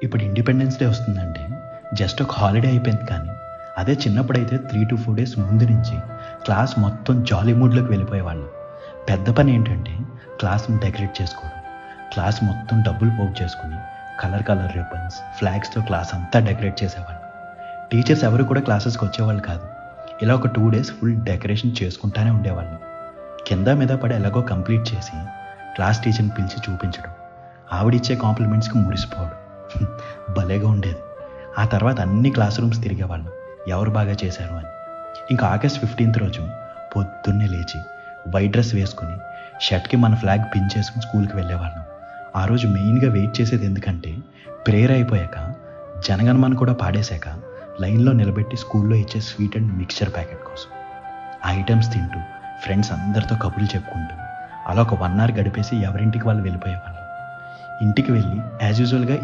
ఇప్పుడు independence day వస్తుందంటే just ఒక హాలిడే అయిపోయింది కానీ అదే చిన్నప్పుడైతే 3 to 4 డేస్ ముందు నుంచి క్లాస్ మొత్తం జాలీ మూడ్లోకి వెళ్ళిపోయేవాళ్ళం. పెద్ద పని ఏంటంటే క్లాస్ని డెకరేట్ చేసుకోవడం, క్లాస్ మొత్తం డబ్బులు పోగు చేసుకుని కలర్ రిబ్బన్స్ ఫ్లాగ్స్తో క్లాస్ అంతా డెకరేట్ చేసేవాళ్ళం. టీచర్స్ ఎవరు కూడా క్లాసెస్కి వచ్చేవాళ్ళు కాదు. ఇలా ఒక 2 డేస్ ఫుల్ డెకరేషన్ చేసుకుంటానే ఉండేవాళ్ళం. కింద మీద పడి ఎలాగో కంప్లీట్ చేసి క్లాస్ టీచర్ని పిలిచి చూపించడం, ఆవిడిచ్చే కాంప్లిమెంట్స్కి మురిసిపోవడం భలేగా ఉండేది. ఆ తర్వాత అన్ని క్లాస్ రూమ్స్ తిరిగేవాళ్ళం ఎవరు బాగా చేశారు అని. ఇంకా ఆగస్ట్ 15th రోజు పొద్దున్నే లేచి వైట్ డ్రెస్ వేసుకుని షర్ట్కి మన ఫ్లాగ్ పిన్ చేసుకుని స్కూల్కి వెళ్ళేవాళ్ళం. ఆ రోజు మెయిన్గా వెయిట్ చేసేది ఎందుకంటే ప్రేయర్ అయిపోయాక జనగణమన కూడా పాడేశాక లైన్లో నిలబెట్టి స్కూల్లో ఇచ్చే స్వీట్ అండ్ మిక్చర్ ప్యాకెట్ కోసం. ఆ ఐటమ్స్ తింటూ ఫ్రెండ్స్ అందరితో కబుర్లు చెప్పుకుంటూ అలా ఒక 1 hour గడిపేసి ఎవరింటికి వాళ్ళు వెళ్ళిపోయేవాళ్ళం. ఇంటికి వెళ్ళి యాజ్ యూజువల్గా